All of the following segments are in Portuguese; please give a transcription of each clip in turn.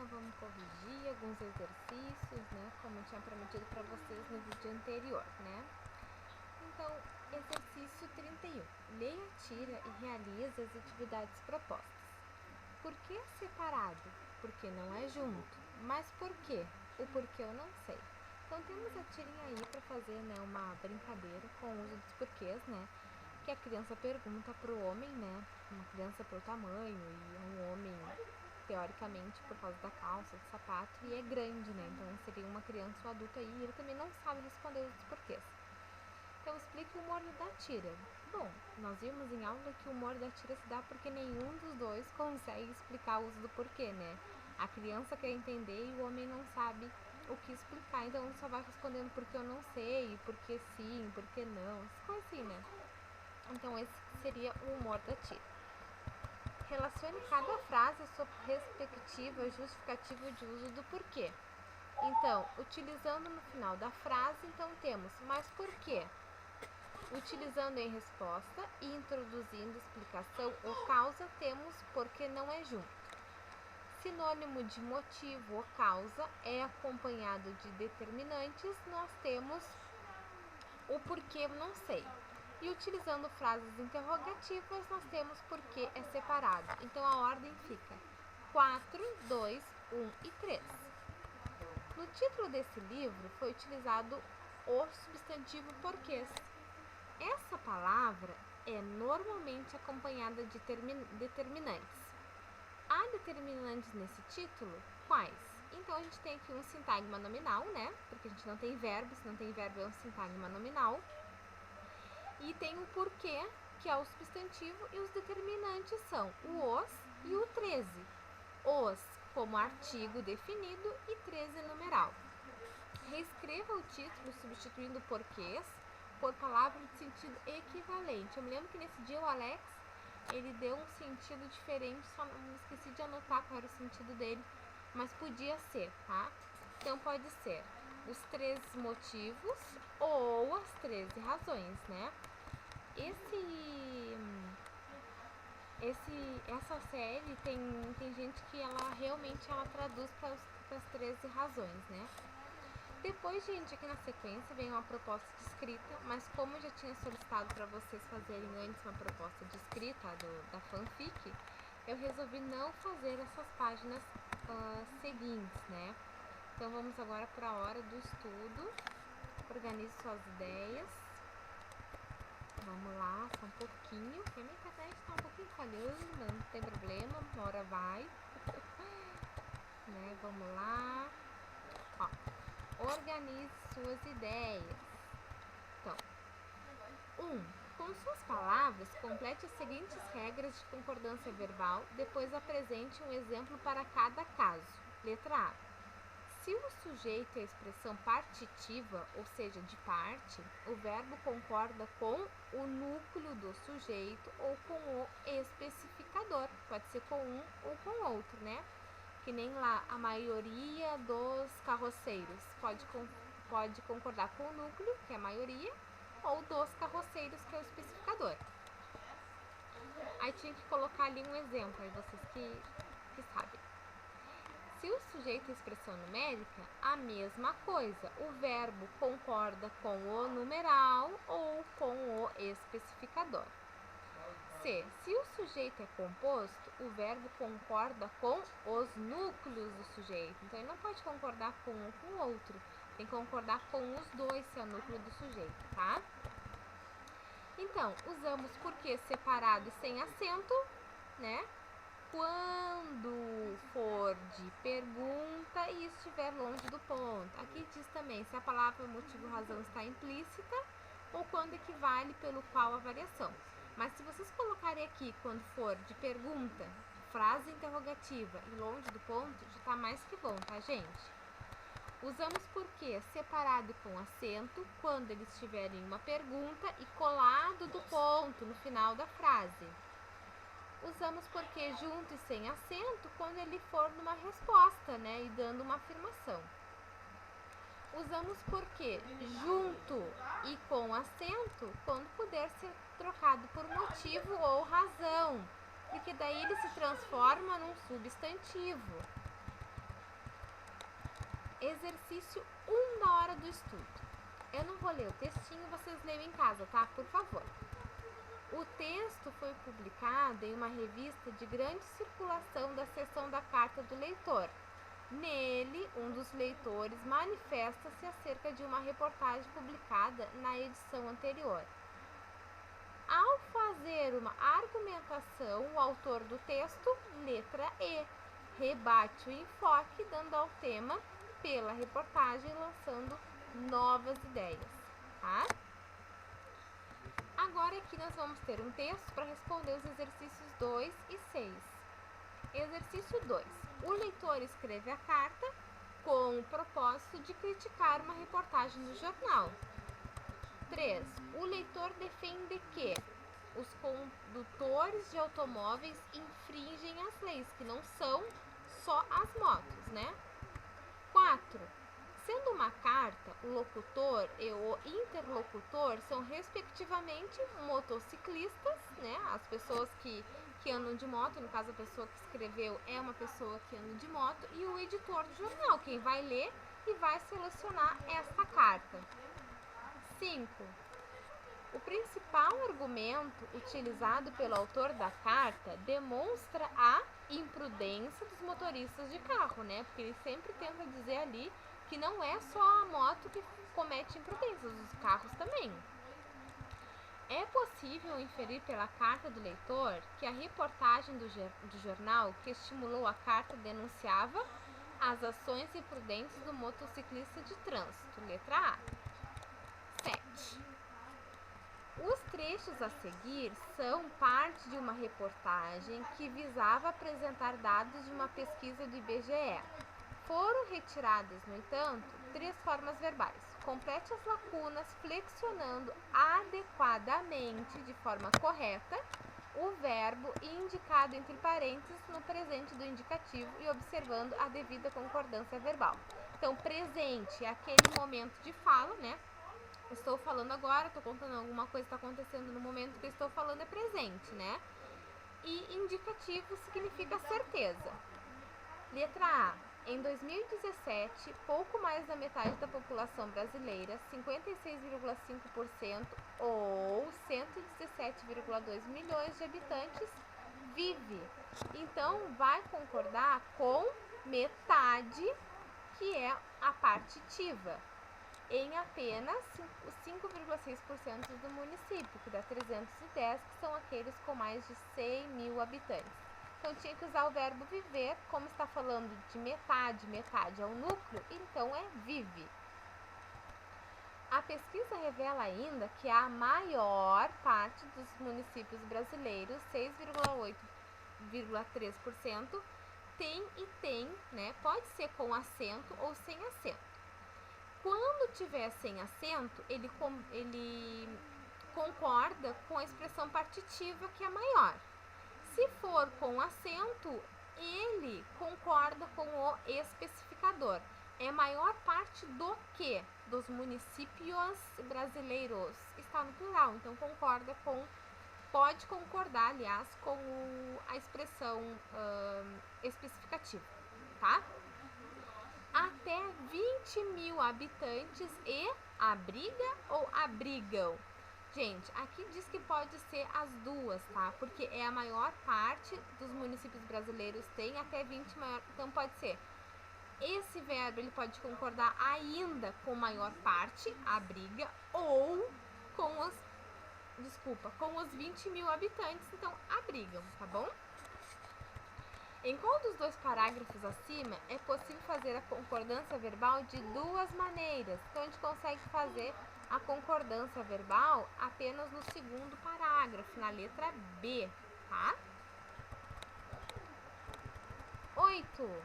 Então vamos corrigir alguns exercícios, né, como eu tinha prometido para vocês no vídeo anterior, né? Então, exercício 31. Leia, tira e realiza as atividades propostas. Por que é separado? Porque não é junto. Mas por quê? O porquê eu não sei. Então temos a tirinha aí para fazer, né, uma brincadeira com o uso dos porquês, né? Que a criança pergunta para o homem, né? Uma criança pelo tamanho e um homem, teoricamente, por causa da calça, do sapato, e é grande, né? Então seria uma criança ou adulta aí e ele também não sabe responder os porquês. Então explique o humor da tira. Bom, nós vimos em aula que o humor da tira se dá porque nenhum dos dois consegue explicar o uso do porquê, né? A criança quer entender e o homem não sabe o que explicar, então só vai respondendo porque eu não sei, porque sim, porque não, essas coisas assim, né? Então esse seria o humor da tira. Relacione cada frase à sua respectiva justificativa de uso do porquê. Então, utilizando no final da frase, então temos mas por quê? Utilizando em resposta e introduzindo explicação ou causa, temos porque não é junto. Sinônimo de motivo ou causa é acompanhado de determinantes, nós temos o porquê não sei. E utilizando frases interrogativas, nós temos porquê é separado. Então a ordem fica 4, 2, 1 e 3. No título desse livro foi utilizado o substantivo porquês. Essa palavra é normalmente acompanhada de determinantes. Há determinantes nesse título? Quais? Então a gente tem aqui um sintagma nominal, né? Porque a gente não tem verbo, se não tem verbo é um sintagma nominal. E tem o porquê, que é o substantivo, e os determinantes são o os e o 13. Os como artigo definido e 13 numeral. Reescreva o título substituindo porquês por palavras de sentido equivalente. Eu me lembro que nesse dia o Alex, ele deu um sentido diferente, só não esqueci de anotar qual era o sentido dele, mas podia ser, tá? Então pode ser os 13 motivos ou as 13 razões, né? Essa série tem gente que ela realmente traduz para as 13 razões, né? Depois, gente, aqui na sequência vem uma proposta de escrita, mas como eu já tinha solicitado para vocês fazerem antes uma proposta de escrita da fanfic, eu resolvi não fazer essas páginas seguintes, né? Então vamos agora para a hora do estudo. Organize suas ideias. Vamos lá, só um pouquinho, porque a minha internet está um pouquinho falhando, mas não tem problema, uma hora vai. Né? Vamos lá. Ó. Organize suas ideias. Então, 1. Com suas palavras, complete as seguintes regras de concordância verbal, depois apresente um exemplo para cada caso. Letra A. Se o sujeito é a expressão partitiva, ou seja, de parte, o verbo concorda com o núcleo do sujeito ou com o especificador. Pode ser com um ou com outro, né? Que nem lá a maioria dos carroceiros pode concordar com o núcleo, que é a maioria, ou dos carroceiros, que é o especificador. Aí tinha que colocar ali um exemplo, aí vocês que sabem. Se o sujeito é expressão numérica, a mesma coisa. O verbo concorda com o numeral ou com o especificador. C. Se o sujeito é composto, o verbo concorda com os núcleos do sujeito. Então, ele não pode concordar com um com o outro. Tem que concordar com os dois, se é o núcleo do sujeito, tá? Então, usamos porquê separado e sem acento, né? Quando for de pergunta e estiver longe do ponto. Aqui diz também se a palavra motivo razão está implícita ou quando equivale pelo qual a variação. Mas se vocês colocarem aqui quando for de pergunta, frase interrogativa e longe do ponto, já está mais que bom, tá, gente? Usamos porquê separado com acento quando ele estiver em uma pergunta e colado do ponto no final da frase. Usamos porquê junto e sem acento quando ele for numa resposta, né, e dando uma afirmação. Usamos porquê junto e com acento quando puder ser trocado por motivo ou razão, porque daí ele se transforma num substantivo. Exercício 1 da hora do estudo. Eu não vou ler o textinho, vocês leiam em casa, tá? Por favor. O texto foi publicado em uma revista de grande circulação da seção da Carta do Leitor. Nele, um dos leitores manifesta-se acerca de uma reportagem publicada na edição anterior. Ao fazer uma argumentação, o autor do texto, letra E, rebate o enfoque, dando ao tema pela reportagem, lançando novas ideias, tá? Agora aqui nós vamos ter um texto para responder os exercícios 2 e 6. Exercício 2. O leitor escreve a carta com o propósito de criticar uma reportagem do jornal. 3. O leitor defende que os condutores de automóveis infringem as leis, que não são só as motos, né? 4. Sendo uma carta, o locutor e o interlocutor são respectivamente motociclistas, né? As pessoas que andam de moto, no caso a pessoa que escreveu é uma pessoa que anda de moto, e o editor do jornal, quem vai ler e vai selecionar esta carta. 5. O principal argumento utilizado pelo autor da carta demonstra a imprudência dos motoristas de carro, né? Porque ele sempre tenta dizer ali que não é só a moto que comete imprudências, os carros também. É possível inferir pela carta do leitor que a reportagem do jornal que estimulou a carta denunciava as ações imprudentes do motociclista de trânsito. Letra A. 7. Os trechos a seguir são parte de uma reportagem que visava apresentar dados de uma pesquisa do IBGE. Foram retiradas, no entanto, 3 formas verbais. Complete as lacunas flexionando adequadamente, de forma correta, o verbo indicado entre parênteses no presente do indicativo e observando a devida concordância verbal. Então, presente é aquele momento de fala, né? Estou falando agora, estou contando alguma coisa que está acontecendo no momento que eu estou falando, é presente, né? E indicativo significa certeza. Letra A. Em 2017, pouco mais da metade da população brasileira, 56,5% ou 117,2 milhões de habitantes, vive. Então, vai concordar com metade, que é a partitiva, em apenas 5,6% do município, que dá 310, que são aqueles com mais de 100 mil habitantes. Então, tinha que usar o verbo viver, como está falando de metade, metade é o núcleo, então é vive. A pesquisa revela ainda que a maior parte dos municípios brasileiros, 6,3%, tem, né? Pode ser com acento ou sem acento. Quando tiver sem acento, ele concorda com a expressão partitiva, que é maior. Se for com acento, ele concorda com o especificador. É maior parte do que? Dos municípios brasileiros. Está no plural, então pode concordar, aliás, com a expressão especificativa, tá? Até 20 mil habitantes e abriga ou abrigam? Gente, aqui diz que pode ser as duas, tá? Porque é a maior parte dos municípios brasileiros tem até 20 maior, então pode ser. Esse verbo ele pode concordar ainda com maior parte, abriga, ou com os 20 mil habitantes, então abrigam, tá bom? Em qual dos 2 parágrafos acima é possível fazer a concordância verbal de 2 maneiras? Então, a gente consegue fazer a concordância verbal apenas no 2º parágrafo, na letra B, tá? 8.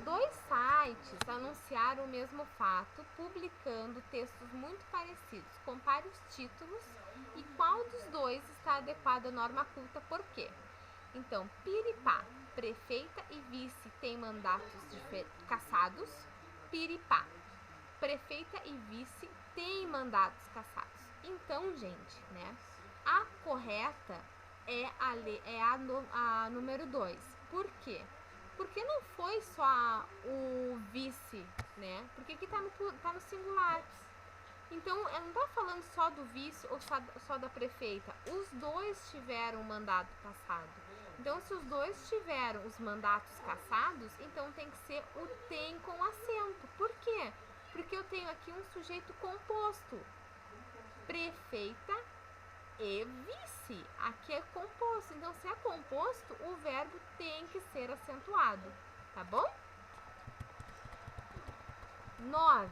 2 sites anunciaram o mesmo fato, publicando textos muito parecidos. Compare os títulos e qual dos 2 está adequado à norma culta, por quê? Então, Piripá, prefeita e vice têm mandatos cassados. Piripá, prefeita e vice têm mandatos cassados. Então, gente, né? A correta é a número 2. Por quê? Por que não foi só o vice, né? Por que tá no singular? Então, eu não tô falando só do vice ou só da prefeita. Os dois tiveram mandato cassado. Então, se os dois tiveram os mandatos cassados, então tem que ser o tem com acento. Por quê? Porque eu tenho aqui um sujeito composto. Prefeita e vice. Aqui é composto. Então, se é composto, o verbo tem que ser acentuado. Tá bom? 9.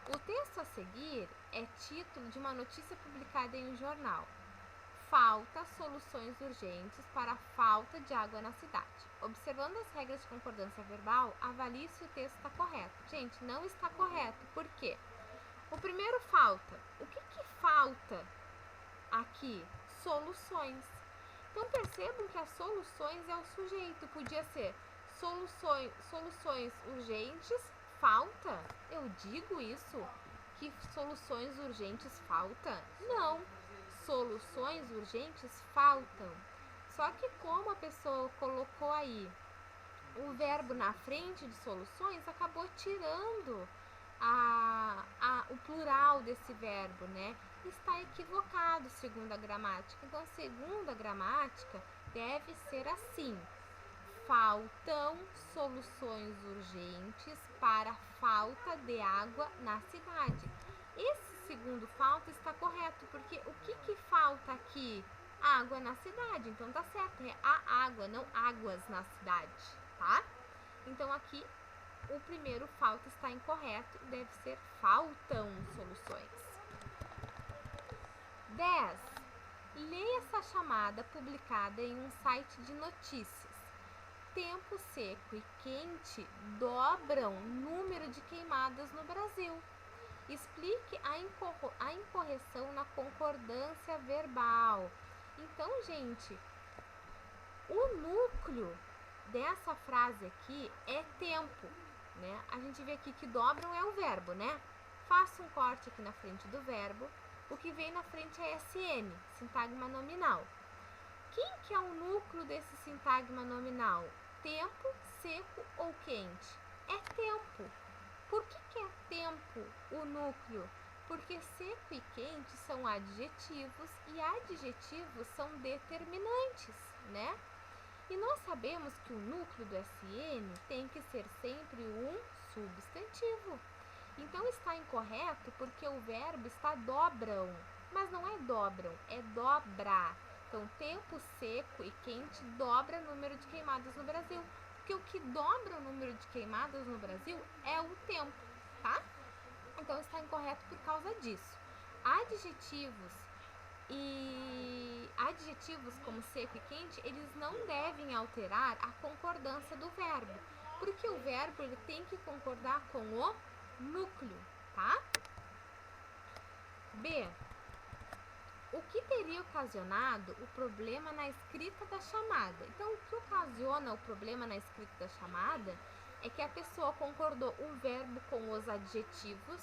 O texto a seguir é título de uma notícia publicada em um jornal. Falta soluções urgentes para a falta de água na cidade. Observando as regras de concordância verbal, avalie se o texto está correto. Gente, não está correto. Por quê? O primeiro falta. O que falta aqui? Soluções. Então, percebam que as soluções é o sujeito. Podia ser soluções urgentes, falta. Eu digo isso? Que soluções urgentes falta? Não. Soluções urgentes faltam. Só que como a pessoa colocou aí o verbo na frente de soluções, acabou tirando o plural desse verbo, né? Está equivocado segundo a gramática. Então, segundo a gramática, deve ser assim: faltam soluções urgentes para a falta de água na cidade. Esse segundo falta está correto, porque o que falta aqui? Água na cidade. Então tá certo, é a água, não águas na cidade, tá? Então aqui o primeiro falta está incorreto, deve ser faltam soluções. 10. Leia essa chamada publicada em um site de notícias. Tempo seco e quente dobram o número de queimadas no Brasil. Explique a incorreção na concordância verbal. Então, gente, o núcleo dessa frase aqui é tempo, né? A gente vê aqui que dobram é o verbo, né? Faça um corte aqui na frente do verbo. O que vem na frente é SN, sintagma nominal. Quem que é o núcleo desse sintagma nominal? Tempo, seco ou quente? É tempo. Por que é tempo o núcleo? Porque seco e quente são adjetivos e adjetivos são determinantes, né? E nós sabemos que o núcleo do SN tem que ser sempre um substantivo. Então está incorreto porque o verbo está dobram, mas não é dobram, é dobra. Então, tempo seco e quente dobra o número de queimadas no Brasil. Porque o que dobra o número de queimadas no Brasil é o tempo, tá? Então, está incorreto por causa disso. Adjetivos como seco e quente, eles não devem alterar a concordância do verbo. Porque o verbo ele tem que concordar com o núcleo, tá? B. O que teria ocasionado o problema na escrita da chamada? Então, o que ocasiona o problema na escrita da chamada é que a pessoa concordou o verbo com os adjetivos,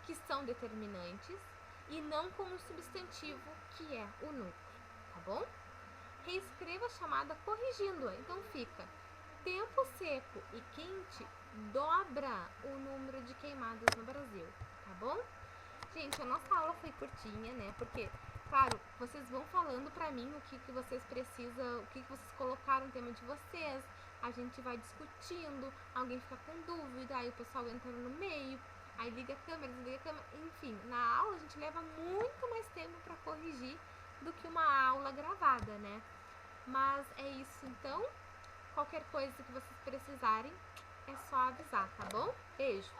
que são determinantes, e não com o substantivo, que é o núcleo, tá bom? Reescreva a chamada corrigindo-a. Então, fica: tempo seco e quente dobra o número de queimadas no Brasil, tá bom? Gente, a nossa aula foi curtinha, né? Porque, claro, vocês vão falando pra mim o que vocês precisam, o que vocês colocaram no tema de vocês. A gente vai discutindo, alguém fica com dúvida, aí o pessoal entra no meio, aí liga a câmera, desliga a câmera. Enfim, na aula a gente leva muito mais tempo pra corrigir do que uma aula gravada, né? Mas é isso, então. Qualquer coisa que vocês precisarem, é só avisar, tá bom? Beijo!